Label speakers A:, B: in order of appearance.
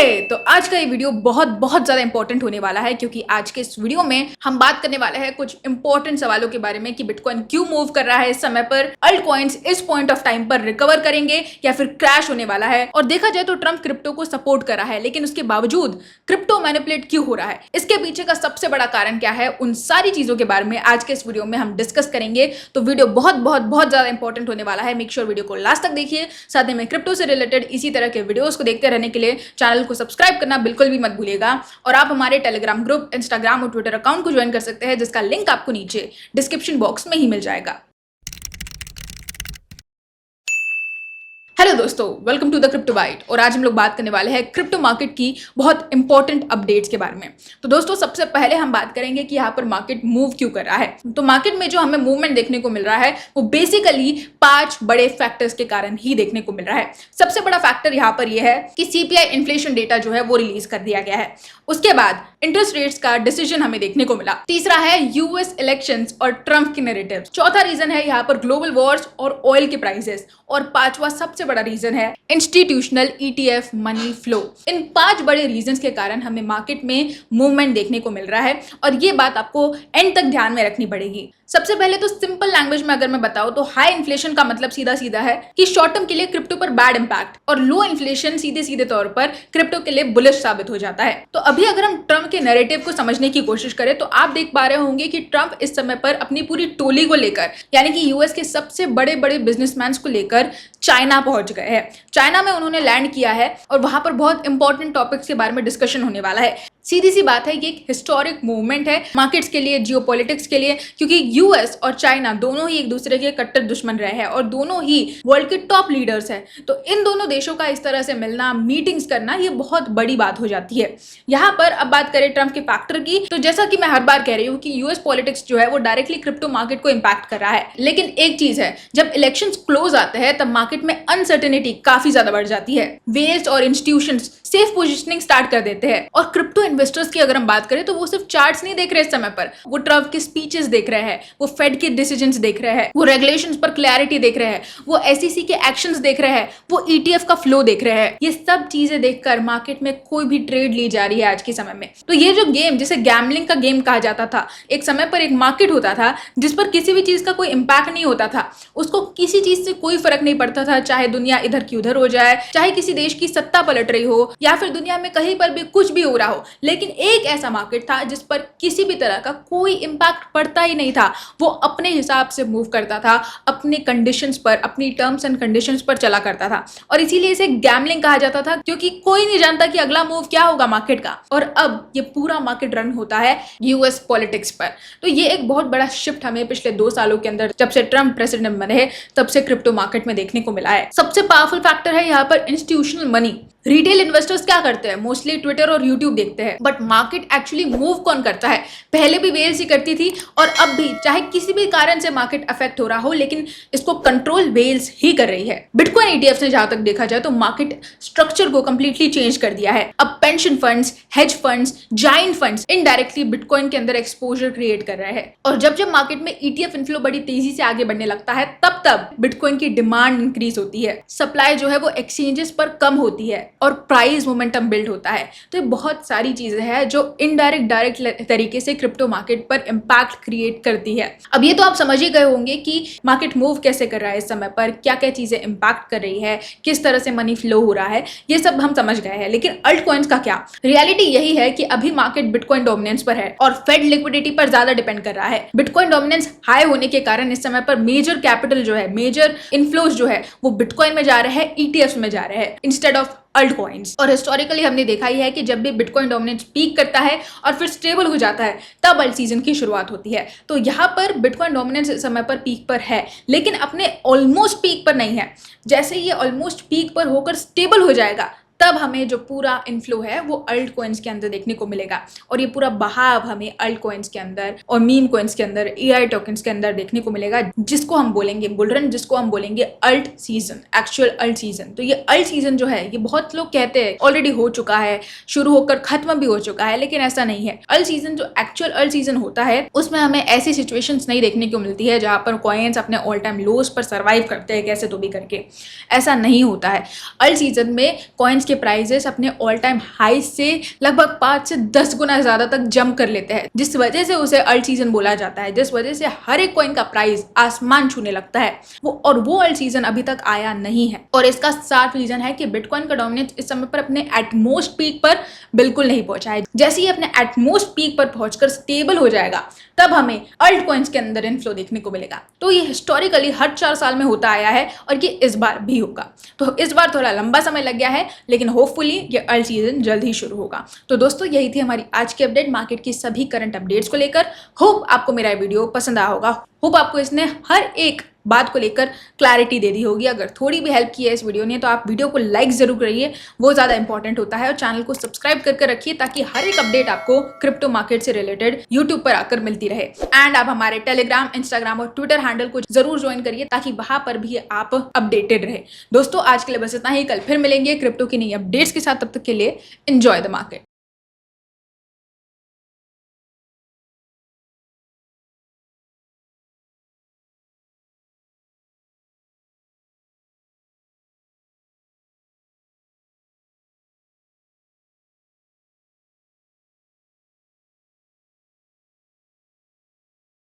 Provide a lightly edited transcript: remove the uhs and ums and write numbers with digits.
A: तो आज का ये वीडियो बहुत ज्यादा इंपॉर्टेंट होने वाला है क्योंकि आज के इस वीडियो में हम बात करने वाले हैं कुछ इंपॉर्टेंट सवालों के बारे में कि बिटकॉइन क्यों मूव कर रहा है इस समय पर, अल्ट कॉइन्स इस पॉइंट ऑफ टाइम पर रिकवर करेंगे या फिर क्रैश होने वाला है। और देखा जाए तो ट्रम्प क्रिप्टो को सपोर्ट कर रहा है, लेकिन उसके बावजूद क्रिप्टो मैनिपुलेट क्यों हो रहा है, इसके पीछे का सबसे बड़ा कारण क्या है, उन सारी चीजों के बारे में आज के इस वीडियो में हम डिस्कस करेंगे। तो वीडियो बहुत ज्यादा इंपॉर्टेंट होने वाला है। मेक श्योर वीडियो को लास्ट तक देखिए। साथ ही में क्रिप्टो से रिलेटेड इसी तरह के वीडियोस को देखते रहने के लिए चैनल को सब्सक्राइब करना बिल्कुल भी मत भूलिएगा। और आप हमारे टेलीग्राम ग्रुप, इंस्टाग्राम और ट्विटर अकाउंट को ज्वाइन कर सकते हैं, जिसका लिंक आपको नीचे डिस्क्रिप्शन बॉक्स में ही मिल जाएगा। हेलो दोस्तों, welcome to the crypto byte. और आज हम लोग बात करने वाले हैं क्रिप्टो मार्केट की बहुत इंपॉर्टेंट अपडेट्स के बारे में। तो दोस्तों, सबसे पहले हम बात करेंगे कि यहाँ पर मार्केट मूव क्यों कर रहा है। तो मार्केट में जो हमें मूवमेंट देखने को मिल रहा है वो बेसिकली 5 बड़े फैक्टर्स के कारण ही देखने को मिल रहा है। सबसे बड़ा फैक्टर यहाँ पर यह है कि सीपीआई इन्फ्लेशन डेटा जो है वो रिलीज कर दिया गया है। उसके बाद इंटरेस्ट रेट्स का डिसीजन हमें देखने को मिला। तीसरा है यूएस इलेक्शंस और ट्रम्प की नैरेटिव। चौथा रीजन है यहाँ पर ग्लोबल वॉर्स और ऑयल के प्राइसेस। और पांचवा सबसे बड़ा रीजन है इंस्टीट्यूशनल ईटीएफ मनी फ्लो। इन 5 बड़े रीजंस के कारण हमें मार्केट में मूवमेंट देखने को मिल रहा है और ये बात आपको एंड तक ध्यान में रखनी पड़ेगी। सबसे पहले तो सिंपल लैंग्वेज में अगर मैं बताऊं तो हाई इन्फ्लेशन का मतलब सीधा सीधा है कि शॉर्ट टर्म के लिए क्रिप्टो पर बैड इंपैक्ट, और लो इन्फ्लेशन सीधे सीधे तौर पर क्रिप्टो के लिए बुलिश साबित हो जाता है। तो अभी अगर हम ट्रम्प के नैरेटिव को समझने की कोशिश करें तो आप देख पा रहे होंगे कि ट्रम्प इस समय पर अपनी पूरी टोली को लेकर, यानी कि यूएस के सबसे बड़े बड़े बिजनेसमैन को लेकर चाइना पहुंच गए हैं। चाइना में उन्होंने लैंड किया है और वहां पर बहुत इंपॉर्टेंट टॉपिक्स के बारे में डिस्कशन होने वाला है। सीधी सी बात है कि एक हिस्टोरिक मूवमेंट है मार्केट्स के लिए, जियोपॉलिटिक्स के लिए, क्योंकि यूएस और चाइना दोनों ही एक दूसरे के कट्टर दुश्मन रहे हैं और दोनों ही वर्ल्ड के टॉप लीडर्स हैं। तो इन दोनों देशों का इस तरह से मिलना, मीटिंग्स करना, ये बहुत बड़ी बात हो जाती है। यहाँ पर अब बात करें ट्रम्प के फैक्टर की, तो जैसा कि मैं हर बार कह रही हूँ कि यूएस पॉलिटिक्स जो है वो डायरेक्टली क्रिप्टो मार्केट को इंपैक्ट कर रहा है। लेकिन एक चीज है, जब इलेक्शन क्लोज आते हैं तब मार्केट में अनसर्टेनिटी काफी ज्यादा बढ़ जाती है। वेल्स और इंस्टीट्यूशंस सेफ पोजिशनिंग स्टार्ट कर देते हैं। और क्रिप्टो इन्वेस्टर्स की अगर हम बात करें तो वो सिर्फ चार्ट्स नहीं देख रहे इस समय पर, वो ट्रम्प के स्पीचेस देख रहे हैं, वो फेड के डिसीजंस देख रहे हैं, वो रेगुलेशंस पर क्लैरिटी देख रहे हैं, वो एसईसी के एक्शंस देख रहे हैं, वो ईटीएफ का फ्लो देख रहे हैं। ये सब चीजें देखकर मार्केट में कोई भी ट्रेड ली जा रही है आज के समय में। तो ये जो गेम, जिसे गैम्बलिंग का गेम कहा जाता था, एक समय पर एक मार्केट होता था जिस पर किसी भी चीज का कोई इंपैक्ट नहीं होता था, उसको किसी चीज से कोई फर्क नहीं पड़ता था, चाहे दुनिया इधर की उधर हो जाए, चाहे किसी देश की सत्ता पलट रही हो या फिर दुनिया में कहीं पर भी कुछ भी हो रहा हो। लेकिन एक ऐसा मार्केट था जिस पर किसी भी तरह का कोई इंपैक्ट पड़ता ही नहीं था। वो अपने हिसाब से मूव करता था, अपने कंडीशंस पर, अपनी टर्म्स एंड कंडीशंस पर चला करता था। और इसीलिए इसे गैम्बलिंग कहा जाता था, क्योंकि कोई नहीं जानता कि अगला मूव क्या होगा मार्केट का। और अब ये पूरा मार्केट रन होता है यूएस पॉलिटिक्स पर। तो ये एक बहुत बड़ा शिफ्ट हमें पिछले 2 सालों के अंदर, जब से ट्रम्प प्रेसिडेंट बने, तब से क्रिप्टो मार्केट में देखने को मिला है। सबसे पावरफुल फैक्टर है यहाँ पर इंस्टीट्यूशनल मनी। रिटेल इन्वेस्टर्स क्या करते हैं, मोस्टली ट्विटर और यूट्यूब देखते हैं, बट मार्केट एक्चुअली मूव कौन करता है? पहले भी वेल्स ही करती थी और अब भी, चाहे किसी भी कारण से मार्केट अफेक्ट हो रहा हो, लेकिन इसको कंट्रोल वेल्स ही कर रही है। बिटकॉइन ईटीएफ ने जहां तक देखा जाए तो मार्केट स्ट्रक्चर को कंप्लीटली चेंज कर दिया है। अब pension funds, hedge funds, giant funds indirectly bitcoin के अंदर एक्सपोजर क्रिएट कर रहे हैं। और जब जब मार्केट में ईटीएफ इनफ्लो बड़ी तेजी से आगे बढ़ने लगता है, तब तब बिटकॉइन की डिमांड इंक्रीज होती है, सप्लाई जो है वो एक्सचेंजेस पर कम होती है और प्राइस मोमेंटम बिल्ड होता है। तो ये बहुत सारी चीजें हैं जो इनडायरेक्ट डायरेक्ट तरीके से क्रिप्टो मार्केट पर इंपैक्ट क्रिएट करती है। अब ये तो आप समझ ही गए होंगे कि मार्केट मूव कैसे कर रहा है इस समय पर, क्या क्या चीजें इंपैक्ट कर रही है, किस तरह से मनी फ्लो हो रहा है, ये सब हम समझ गए हैं। लेकिन अल्ट कॉइन्स का क्या? रियलिटी यही है कि अभी मार्केट बिटकॉइन डोमिनेंस पर है और फेड लिक्विडिटी पर ज्यादा डिपेंड कर रहा है। बिटकॉइन डोमिनेंस हाई होने के कारण इस समय पर मेजर कैपिटल जो है, मेजर इनफ्लोज जो है, वो बिटकॉइन में जा रहे हैं, ईटीएफ में जा रहे हैं इंस्टेड ऑफ अल्ट कॉइन्स। और हिस्टोरिकली हमने देखा ही है कि जब भी बिटकॉइन डोमिनेंस पीक करता है और फिर स्टेबल हो जाता है, तब अल्ट सीजन की शुरुआत होती है। तो यहाँ पर बिटकॉइन डोमिनेंस इस समय पर पीक पर है, लेकिन अपने ऑलमोस्ट पीक पर नहीं है। जैसे ये ऑलमोस्ट पीक पर होकर स्टेबल हो जाएगा, तब हमें जो पूरा इनफ्लो है वो अल्ट कॉइन्स के अंदर देखने को मिलेगा। और ये पूरा बहाव हमें अल्ट कॉइन्स के अंदर और मीम कॉइन्स के अंदर, एआई टोकन्स के अंदर देखने को मिलेगा, जिसको हम बोलेंगे बुल रन, जिसको हम बोलेंगे alt season, actual alt season. तो ये अल्ट सीजन जो है, ये बहुत लोग कहते हैं ऑलरेडी हो चुका है, शुरू होकर खत्म भी हो चुका है, लेकिन ऐसा नहीं है। अल्ट सीजन जो एक्चुअल अल्ट सीजन होता है, उसमें हमें ऐसी सिचुएशंस नहीं देखने को मिलती है जहां पर कॉइन्स अपने ऑल टाइम लोज पर सर्वाइव करते हैं कैसे तो भी करके। ऐसा नहीं होता है। अल्ट सीजन में कॉइन्स के प्राइजेस अपने ऑल टाइम हाई से लगभग 5 से 10 गुना ज्यादा तक जंप कर लेते हैं, जिस वजह से उसे अल्ट सीजन बोला जाता है, जिस वजह से हर एक कॉइन का प्राइस आसमान छूने लगता है। वो अल्ट सीजन अभी तक आया नहीं है और इसका साफ रीजन है कि बिटकॉइन का डोमिनेंस इस समय पर अपने एटमोस्ट पीक पर बिल्कुल नहीं पहुंचा है। जैसे ही अपने एटमोस्ट पीक पर पहुंचकर स्टेबल हो जाएगा तब हमें अल्ट कॉइन्स के अंदर इनफ्लो देखने को मिलेगा। तो ये हिस्टोरिकली हर 4 साल में होता आया है और ये इस बार भी होगा। तो इस बार थोड़ा लंबा समय लग गया है, लेकिन होपफुली ये अल्ट सीजन जल्द ही शुरू होगा। तो दोस्तों यही थी हमारी आज की अपडेट मार्केट की सभी करंट अपडेट्स को लेकर। होप आपको मेरा वीडियो पसंद आया होगा, होप आपको इसने हर एक बात को लेकर क्लैरिटी दे दी होगी। अगर थोड़ी भी हेल्प की है इस वीडियो ने तो आप वीडियो को लाइक जरूर करिए, वो ज़्यादा इंपॉर्टेंट होता है। और चैनल को सब्सक्राइब करके रखिए ताकि हर एक अपडेट आपको क्रिप्टो मार्केट से रिलेटेड यूट्यूब पर आकर मिलती रहे। एंड आप हमारे टेलीग्राम, इंस्टाग्राम और ट्विटर हैंडल को जरूर ज्वाइन करिए ताकि वहां पर भी आप अपडेटेड रहे। दोस्तों आज के लिए बस इतना ही, कल फिर मिलेंगे क्रिप्टो की नई अपडेट्स के साथ। तब तक के लिए एंजॉय द मार्केट।